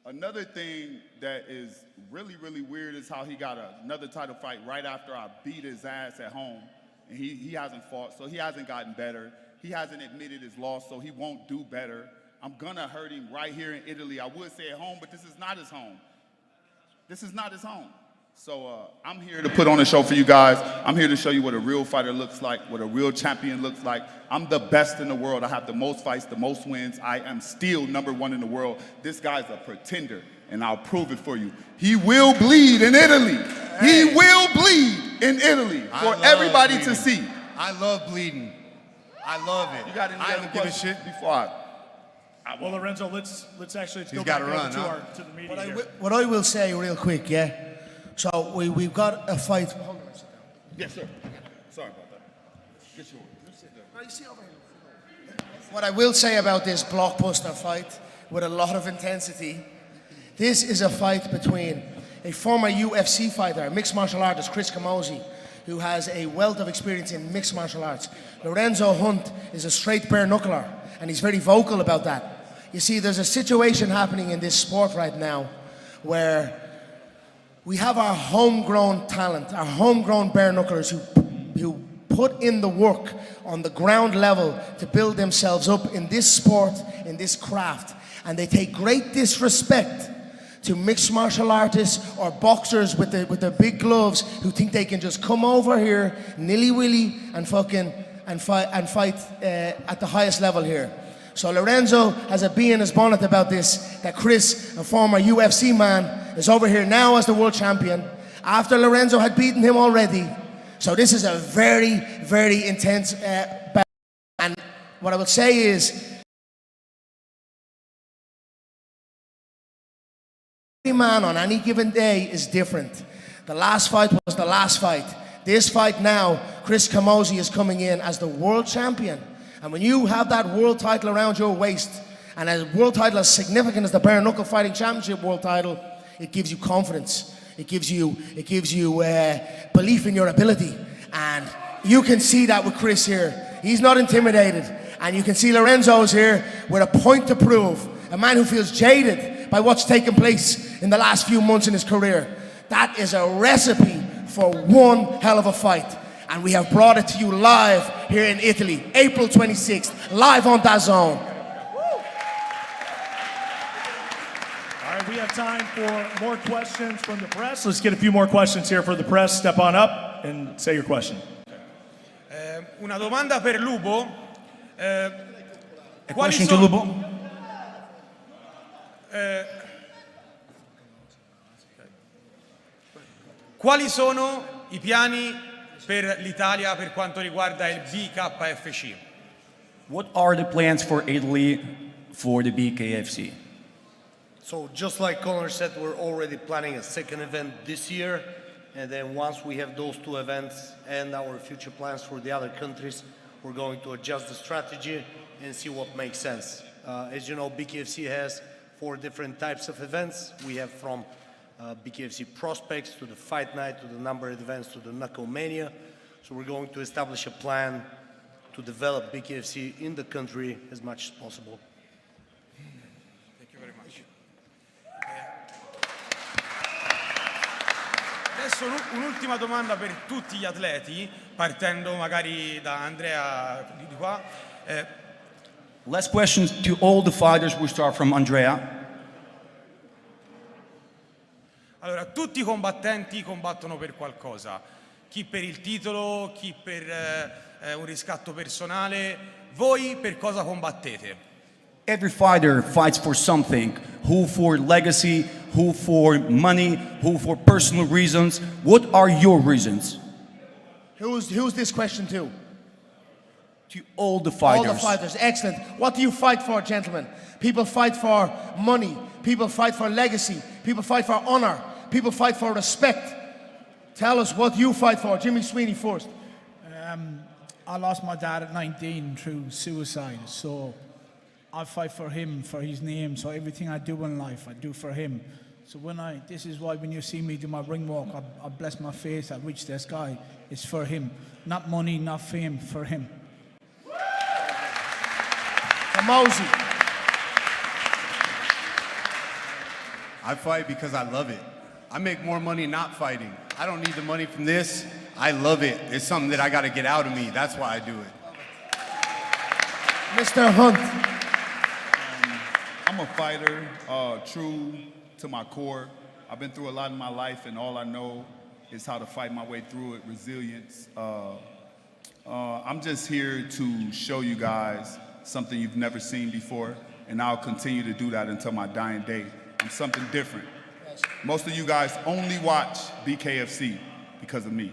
Speaker 22: Another thing that is really, really weird is how he got another title fight right after I beat his ass at home. And he hasn't fought, so he hasn't gotten better. He hasn't admitted his loss, so he won't do better. I'm gonna hurt him right here in Italy. I would say at home, but this is not his home. This is not his home. So I'm here to put on a show for you guys. I'm here to show you what a real fighter looks like, what a real champion looks like. I'm the best in the world. I have the most fights, the most wins. I am still #1 in the world. This guy's a pretender, and I'll prove it for you. He will bleed in Italy. He will bleed inItaly for everybody to see.
Speaker 2: I love bleeding. I love it.
Speaker 22: You got any other questions before
Speaker 9: Well, Lorenzo, let's actually go
Speaker 2: back
Speaker 9: over to the media here.
Speaker 14: What I will say real quick, So we've got a fight.
Speaker 22: Yes, sir. Sorry about that.
Speaker 14: What I will say about this blockbuster fight, with a lot of intensity, this is a fight between a former UFC fighter, mixed martial artist, Chris Camozzi, who has a wealth of experience in mixed martial arts. Lorenzo Hunt is a straight bare knuckler, and he's very vocal about that. You see, there's a situation happening in this sport right now where we have our homegrown talent, our homegrown bare knucklers who put in the work on the ground level to build themselves up in this sport, in this craft, and they take great disrespect to mixed martial artists or boxers with the big gloves who think they can just come over here nilly-willy and fight at the highest level here. So Lorenzo has a bee in his bonnet about this, that Chris, a former UFC man, is over here now as the world champion after Lorenzo had beaten him already. So this is a very, very intense battle. And what I would say is, every man on any given day is different. The last fight was the last fight. This fight now, Chris Camozzi is coming in as the world champion. And when you have that world title around your waist, and a world title as significant as the Bare Knuckle Fighting Championship world title, it gives you confidence. It gives you belief in your ability. And you can see that with Chris here. He's not intimidated. And you can see Lorenzo's here with a point to prove. A man who feels jaded by what's taken place in the last few months in his career. That is a recipe for one hell of a fight. And we have brought it to you live here in Italy, April 26th, live on DAZN.
Speaker 9: All right, we have time for more questions from the press. Let's get a few more questions here for the press. Step on up and say your question.
Speaker 16: Una domanda per Lupo.
Speaker 17: A question to Lupo.
Speaker 16: Quali sono i piani per l'Italia per quanto riguarda il Bkfc?
Speaker 17: What are the plans for Italy for the Bkfc?
Speaker 15: So just like Conor said, we're already planning a second event this year, and then once we have those two events and our future plans for the other countries, we're going to adjust the strategy and see what makes sense. As you know, Bkfc has 4 different types of events. We have from Bkfc prospects to the fight night to the numbered events to the Knuckle Mania. So we're going to establish a plan to develop Bkfc in the country as much as possible.
Speaker 16: Thank you very much. Adesso un'ultima domanda per tutti gli atleti, partendo magari da Andrea di qua.
Speaker 17: Last questions to all the fighters. We start from Andrea.
Speaker 16: Allora, tutti i combattenti combattono per qualcosa, chi per il titolo, chi per un riscatto personale. Voi per cosa combattete?
Speaker 17: Every fighter fights for something. Who for legacy, who for money, who for personal reasons. What are your reasons?
Speaker 14: Who's this question to?
Speaker 17: To all the fighters.
Speaker 14: All the fighters, excellent. What do you fight for, gentlemen? People fight for money. People fight for legacy. People fight for honor. People fight for respect. Tell us what you fight for. Jimmy Sweeney first.
Speaker 10: I lost my dad at 19 through suicide, so I fight for him, for his name. So everything I do in life, I do for him. So this is why when you see me do my ring walk, I bless my face, I reach the sky. It's for him. Not money, not fame, for him.
Speaker 14: Camozzi.
Speaker 12: I fight because I love it. I make more money not fighting. I don't need the money from this. I love it. It's something that I got to get out of me. That's why I do it.
Speaker 14: Mr. Hunt.
Speaker 22: I'm a fighter, true to my core. I've been through a lot in my life, and all I know is how to fight my way through it, resilience. I'm just here to show you guys something you've never seen before, and I'll continue to do that until my dying day. I'm something different. Most of you guys only watch Bkfc because of me.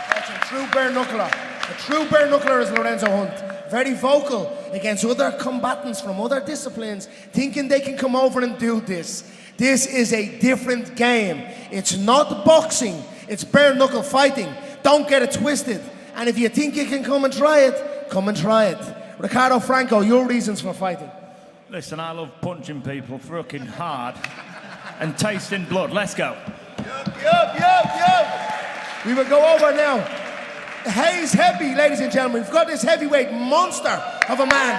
Speaker 14: That's a true bare knuckler. A true bare knuckler is Lorenzo Hunt. Very vocal against other combatants from other disciplines, thinking they can come over and do this. This is a different game. It's not boxing, it's bare knuckle fighting. Don't get it twisted. And if you think you can come and try it, come and try it. Ricardo Franco, your reasons for fighting?
Speaker 11: Listen, I love punching people fucking hard and tasting blood. Let's go.
Speaker 14: Yup. We will go over now. Hayes Heavy, ladies and gentlemen. We've got this heavyweight monster of a man.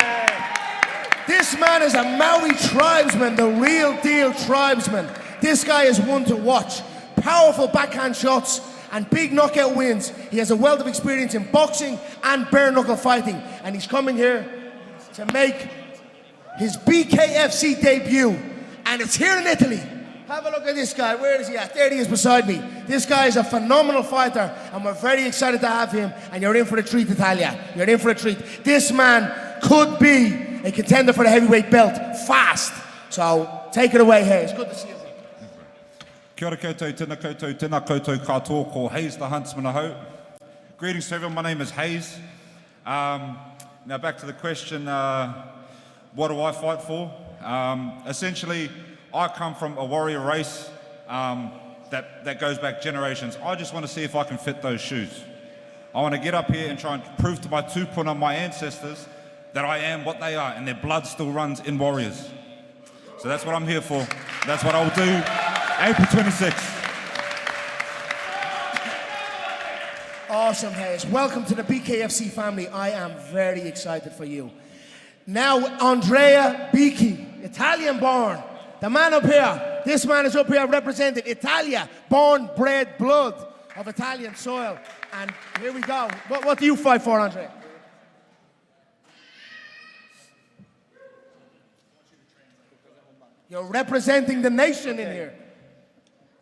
Speaker 14: This man is a Maui tribesman, the real deal tribesman. This guy is one to watch. Powerful backhand shots and big knockout wins. He has a wealth of experience in boxing and bare knuckle fighting. And he's coming here to make his Bkfc debut. And it's here in Italy. Have a look at this guy. Where is he at? There he is beside me. This guy is a phenomenal fighter, and we're very excited to have him. And you're in for a treat, Italia. You're in for a treat. This man could be a contender for the heavyweight belt fast. So take it away, Hayes. Good to see you.
Speaker 1: Kia ora koutou, tēnā koutou katoa ko Hayes the Huntsman aho. Greetings to everyone, my name is Hayes. Now back to the question, what do I fight for? Essentially, I come from a warrior race that goes back generations. I just want to see if I can fit those shoes. I want to get up here and try and prove to my tupuna, my ancestors, that I am what they are, and their blood still runs in warriors. So that's what I'm here for. That's what I'll do April 26th.
Speaker 14: Awesome, Hayes. Welcome to the Bkfc family. I am very excited for you. Now, Andrea Bicchi, Italian born. The man up here, this man is up here representing Italia, born, bred, blood of Italian soil. And here we go. What do you fight for, Andrea? You're representing the nation in here.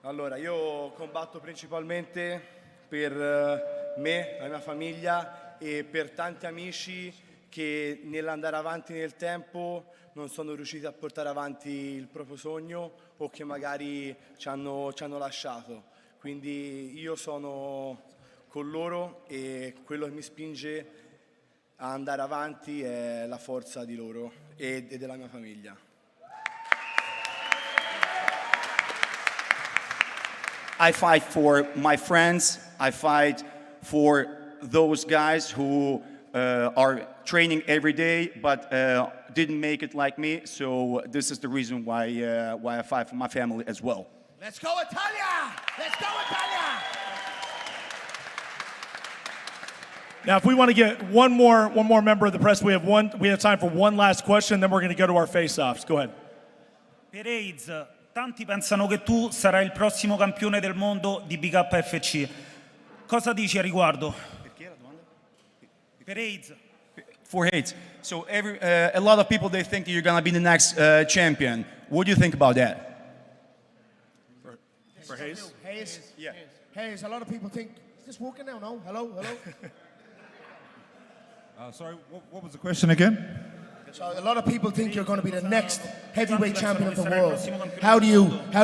Speaker 3: Allora, io combatto principalmente per me, la mia famiglia e per tanti amici che nell'andare avanti nel tempo non sono riusciti a portare avanti il proprio sogno o che magari ci hanno lasciato. Quindi io sono con loro e quello che mi spinge a andare avanti è la forza di loro e della mia famiglia.
Speaker 17: I fight for my friends. I fight for those guys who are training every day but didn't make it like me. So this is the reason why I fight for my family as well.
Speaker 14: Let's go, Italia! Let's go, Italia!
Speaker 9: Now, if we want to get one more member of the press, we have time for one last question, then we're going to go to our face-offs. Go ahead.
Speaker 18: Per AIDS, tanti pensano che tu sarai il prossimo campione del mondo di Bkfc. Cosa dici a riguardo? Per AIDS.
Speaker 17: For AIDS. So a lot of people, they think that you're going to be the next champion. What do you think about that?
Speaker 9: For Hayes?
Speaker 14: Hayes? Yeah. Hayes, a lot of people think, is this working now? No? Hello?
Speaker 1: Sorry, what was the question again?
Speaker 14: So a lot of people think you're going to be the next heavyweight champion of the world. How do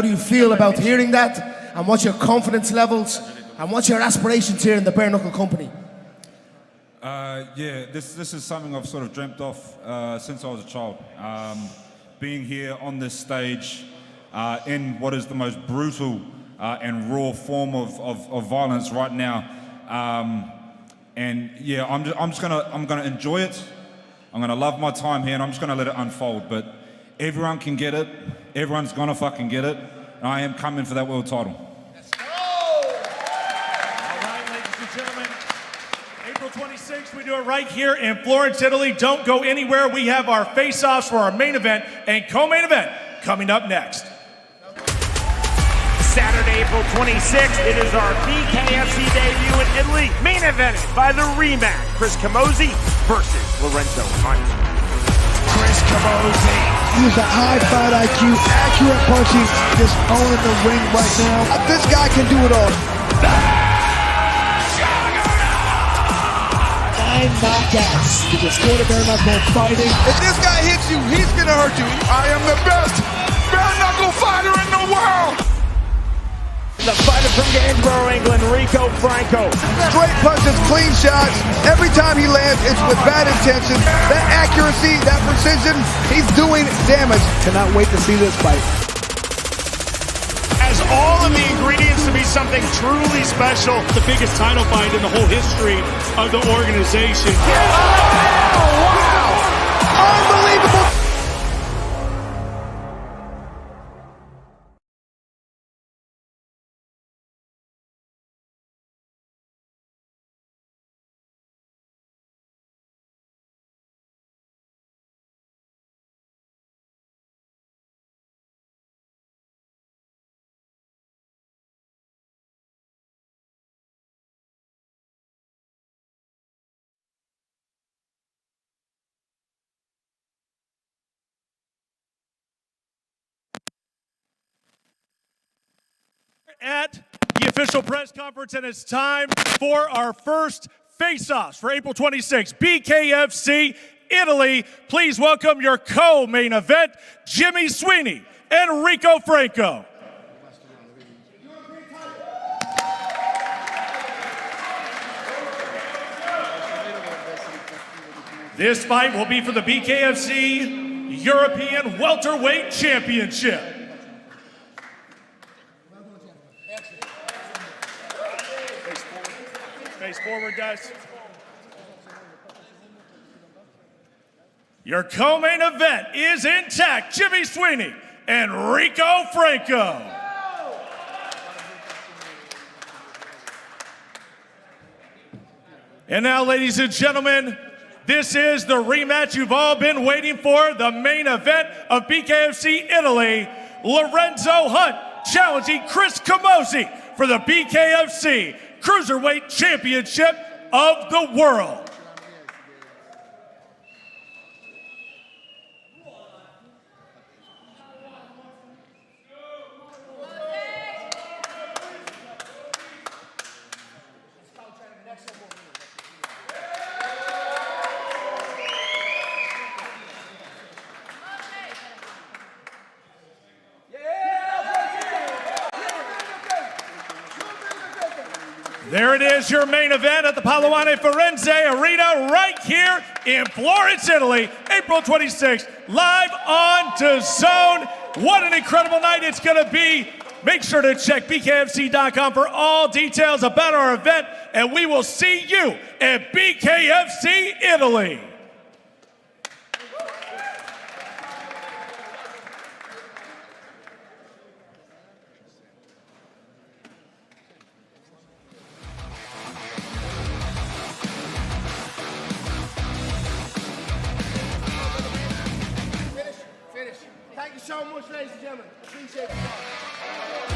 Speaker 14: you feel about hearing that? And what's your confidence levels? And what's your aspirations here in the Bare Knuckle Company?
Speaker 1: Yeah, this is something I've sort of dreamt of since I was a child. Being here on this stage in what is the most brutal and raw form of violence right now. And yeah, I'm gonna enjoy it. I'm gonna love my time here, and I'm just gonna let it unfold. But everyone can get it. Everyone's gonna fucking get it. And I am coming for that world title.
Speaker 9: April 26th, we do it right here in Florence, Italy. Don't go anywhere. We have our face-offs for our main event and co-main event coming up next.
Speaker 6: Saturday, April 26th, it is our Bkfc debut in Italy. Main evented by the rematch, Chris Camozzi versus Lorenzo.
Speaker 7: Chris Camozzi. He's a high fight IQ, accurate punching, just owning the ring right now.
Speaker 8: This guy can do it all.
Speaker 7: 9 knockouts. He just scored a bare knuckle fighting.
Speaker 8: If this guy hits you, he's gonna hurt you. I am the best bare knuckle fighter in the world.
Speaker 6: The fighter from Gainsborough, England, Rico Franco.
Speaker 8: Straight punches, clean shots. Every time he lands, it's with bad intention. That accuracy, that precision, he's doing damage.
Speaker 7: Cannot wait to see this fight.
Speaker 6: As all of the ingredients to be
Speaker 9: something truly special. The biggest title fight in the whole history of the organization.
Speaker 8: Unbelievable.
Speaker 9: At the official press conference, and it's time for our first face-offs for April 26th, Bkfc, Italy. Please welcome your co-main event, Jimmy Sweeney and Rico Franco. This fight will be for the Bkfc European Welterweight Championship. Face forward, guys. Your co-main event is intact. Jimmy Sweeney and Rico Franco. And now, ladies and gentlemen, this is the rematch you've all been waiting for, the main event of Bkfc Italy. Lorenzo Hunt challenging Chris Camozzi for the Bkfc Cruiserweight Championship of the world. There it is, your main event at the Paluane Firenze Arena right here in Florence, Italy, April 26th, live on DAZN. What an incredible night it's going to be. Make sure to check bkfc.com for all details about our event, and we will see you at Bkfc Italy.
Speaker 14: Thank you so much, ladies and gentlemen. Appreciate it.